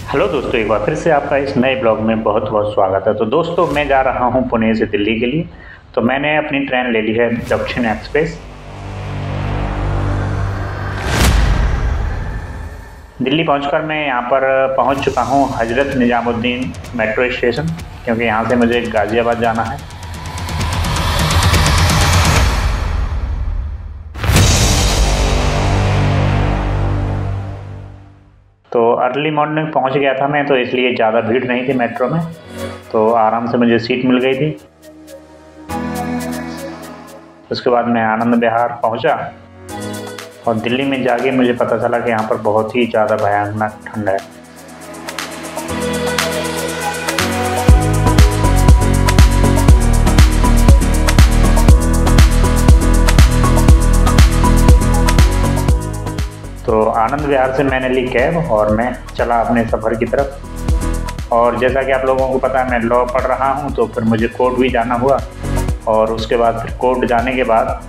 Hello दोस्तों, एक बार फिर से आपका इस नए ब्लॉग में बहुत बहुत स्वागत है। तो दोस्तों, मैं जा रहा हूं पुणे से दिल्ली के लिए। तो मैंने अपनी ट्रेन ले ली है दक्षिण एक्सप्रेस। दिल्ली पहुंचकर मैं यहां पर पहुंच चुका हूं हज़रत निज़ामुद्दीन मेट्रो स्टेशन, क्योंकि यहां से मुझे गाज़ियाबाद जाना है। तो अर्ली मॉर्निंग पहुंच गया था मैं, तो इसलिए ज़्यादा भीड़ नहीं थी मेट्रो में, तो आराम से मुझे सीट मिल गई थी। उसके बाद मैं आनंद विहार पहुंचा और दिल्ली में जाके मुझे पता चला कि यहाँ पर बहुत ही ज़्यादा भयानक ठंड है। तो आनंद विहार से मैंने ली कैब और मैं चला अपने सफ़र की तरफ। और जैसा कि आप लोगों को पता है, मैं लॉ पढ़ रहा हूँ, तो फिर मुझे कोर्ट भी जाना हुआ। और उसके बाद फिर कोर्ट जाने के बाद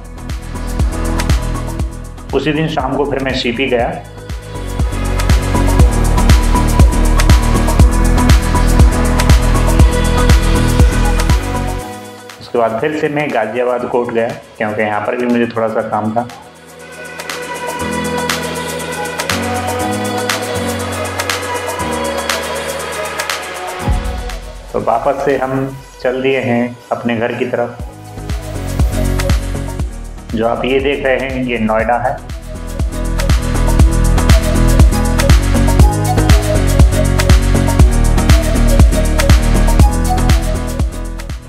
उसी दिन शाम को फिर मैं सीपी गया। उसके बाद फिर से मैं गाज़ियाबाद कोर्ट गया, क्योंकि यहाँ पर भी मुझे थोड़ा सा काम था। तो वापस से हम चल दिए हैं अपने घर की तरफ। जो आप ये देख रहे हैं, ये नोएडा है।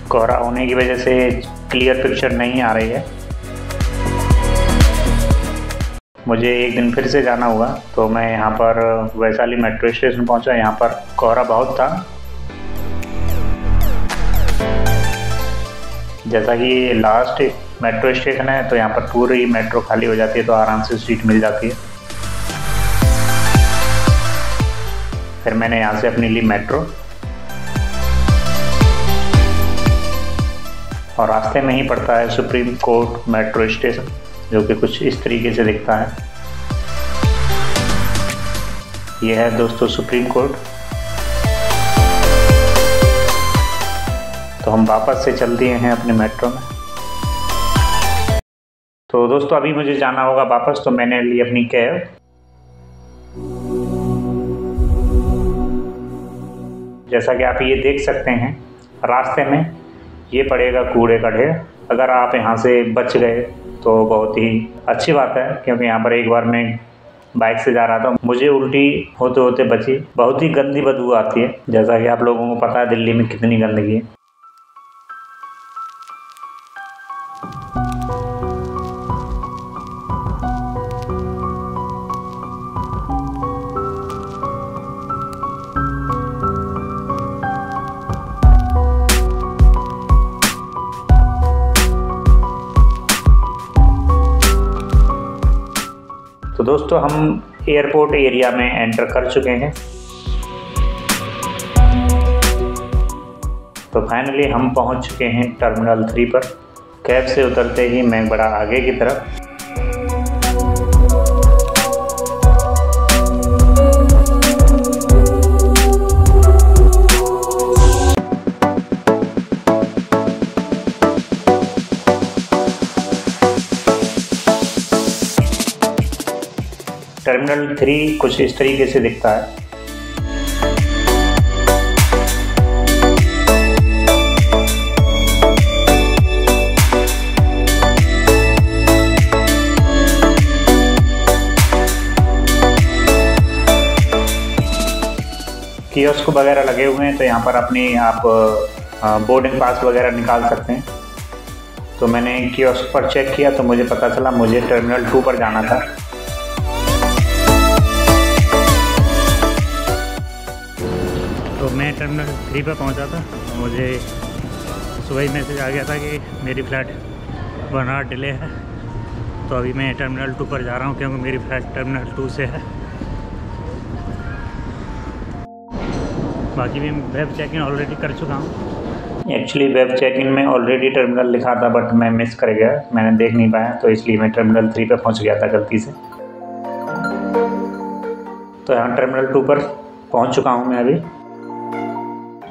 कोहरा होने की वजह से क्लियर पिक्चर नहीं आ रही है। मुझे एक दिन फिर से जाना हुआ, तो मैं यहाँ पर वैशाली मेट्रो स्टेशन पहुँचा। यहाँ पर कोहरा बहुत था। जैसा कि ये लास्ट मेट्रो स्टेशन है, तो यहाँ पर पूरी मेट्रो खाली हो जाती है, तो आराम से सीट मिल जाती है। फिर मैंने यहाँ से अपनी ली मेट्रो और रास्ते में ही पड़ता है सुप्रीम कोर्ट मेट्रो स्टेशन, जो कि कुछ इस तरीके से दिखता है। यह है दोस्तों सुप्रीम कोर्ट। तो हम वापस से चल दिए हैं अपने मेट्रो में। तो दोस्तों, अभी मुझे जाना होगा वापस, तो मैंने ली अपनी कैब। जैसा कि आप ये देख सकते हैं, रास्ते में ये पड़ेगा कूड़े का ढेर। अगर आप यहाँ से बच गए तो बहुत ही अच्छी बात है, क्योंकि यहाँ पर एक बार मैं बाइक से जा रहा था, मुझे उल्टी होते होते बची। बहुत ही गंदी बदबू आती है, जैसा कि आप लोगों को पता है दिल्ली में कितनी गंदगी है। तो दोस्तों, हम एयरपोर्ट एरिया में एंटर कर चुके हैं। तो फाइनली हम पहुंच चुके हैं टर्मिनल 3 पर। कैब से उतरते ही मैं बढ़ा आगे की तरफ। टर्मिनल 3 कुछ इस तरीके से दिखता है। कियोस्क वगैरह लगे हुए हैं, तो यहाँ पर अपनी आप बोर्डिंग पास वगैरह निकाल सकते हैं। तो मैंने कियोस्क पर चेक किया, तो मुझे पता चला मुझे टर्मिनल 2 पर जाना था। तो मैं टर्मिनल 3 पर पहुंचा था। तो मुझे सुबह ही मैसेज आ गया था कि मेरी फ़्लाइट 1 आवर डिले है। तो अभी मैं टर्मिनल 2 पर जा रहा हूं, क्योंकि मेरी फ़्लाइट टर्मिनल 2 से है। बाकी मैं वेब चेक इन ऑलरेडी कर चुका हूं। एक्चुअली वेब चेक इन में ऑलरेडी टर्मिनल लिखा था, बट मैं मिस कर गया, मैंने देख नहीं पाया, तो इसलिए मैं टर्मिनल 3 पर पहुंच गया था गलती से। तो यहाँ टर्मिनल 2 पर पहुंच चुका हूं मैं अभी,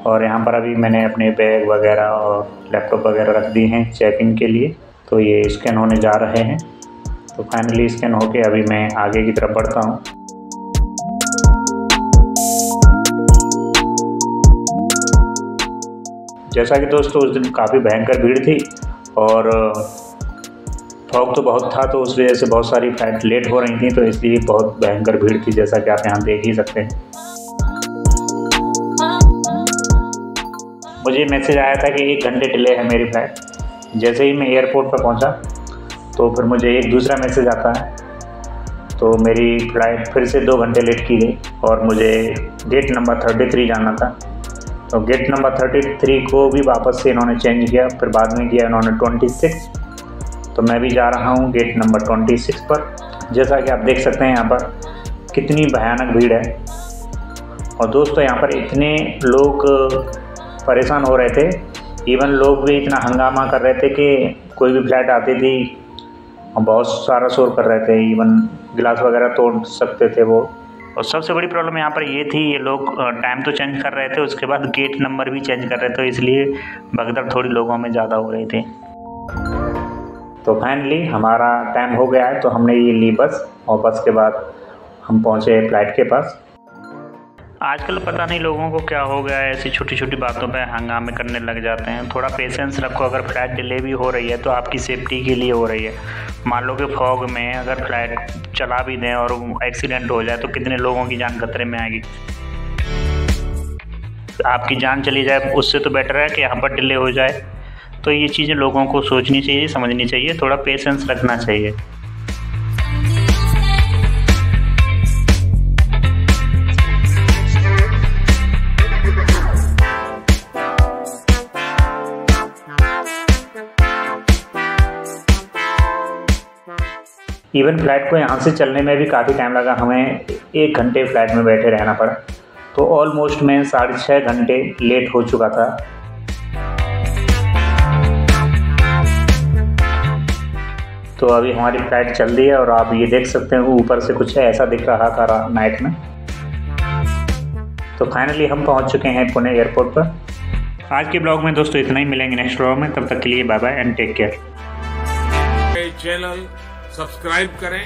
और यहाँ पर अभी मैंने अपने बैग वगैरह और लैपटॉप वगैरह रख दिए हैं चेक इन के लिए। तो ये स्कैन होने जा रहे हैं। तो फाइनली स्कैन होके अभी मैं आगे की तरफ बढ़ता हूँ। जैसा कि दोस्तों उस दिन काफ़ी भयंकर भीड़ थी और फॉग तो बहुत था, तो उस वजह से बहुत सारी फ्लाइट लेट हो रही थी, तो इसलिए बहुत भयंकर भीड़ थी, जैसा कि आप यहाँ देख ही सकते हैं। मुझे मैसेज आया था कि 1 घंटे डिले है मेरी फ़्लाइट। जैसे ही मैं एयरपोर्ट पर पहुँचा तो फिर मुझे एक दूसरा मैसेज आता है, तो मेरी फ़्लाइट फिर से 2 घंटे लेट की गई और मुझे गेट नंबर 33 जाना था। तो गेट नंबर 33 को भी वापस से इन्होंने चेंज किया, फिर बाद में किया इन्होंने 26। तो मैं भी जा रहा हूँ गेट नंबर 26 पर। जैसा कि आप देख सकते हैं यहाँ पर कितनी भयानक भीड़ है। और दोस्तों यहाँ पर इतने लोग परेशान हो रहे थे, इवन लोग भी इतना हंगामा कर रहे थे कि कोई भी फ्लाइट आती थी और बहुत सारा शोर कर रहे थे, इवन गिलास वगैरह तोड़ सकते थे वो। और सबसे बड़ी प्रॉब्लम यहाँ पर ये थी, ये लोग टाइम तो चेंज कर रहे थे, उसके बाद गेट नंबर भी चेंज कर रहे थे, इसलिए भगदड़ थोड़ी लोगों में ज़्यादा हो रही थी। तो फाइनली हमारा टाइम हो गया है, तो हमने ये ली बस, और बस के बाद हम पहुँचे फ्लाइट के पास। आजकल पता नहीं लोगों को क्या हो गया है, ऐसी छोटी छोटी बातों पे हंगामे करने लग जाते हैं। थोड़ा पेशेंस रखो। अगर फ़्लाइट डिले भी हो रही है तो आपकी सेफ्टी के लिए हो रही है। मान लो कि फॉग में अगर फ़्लाइट चला भी दें और एक्सीडेंट हो जाए तो कितने लोगों की जान खतरे में आएगी। आपकी जान चली जाए उससे तो बेटर है कि यहाँ पर डिले हो जाए। तो ये चीज़ें लोगों को सोचनी चाहिए, समझनी चाहिए, थोड़ा पेशेंस रखना चाहिए। इवन फ्लाइट को यहाँ से चलने में भी काफ़ी टाइम लगा, हमें 1 घंटे फ्लाइट में बैठे रहना पड़ा। तो ऑलमोस्ट मैं 6.5 घंटे लेट हो चुका था। तो अभी हमारी फ़्लाइट चल रही है और आप ये देख सकते हैं ऊपर से कुछ ऐसा दिख रहा था नाइट में। तो फाइनली हम पहुंच चुके हैं पुणे एयरपोर्ट पर। आज के ब्लॉग में दोस्तों इतना ही, मिलेंगे नेक्स्ट ब्लॉग में, तब तक के लिए bye bye and take care. Channel subscribe करें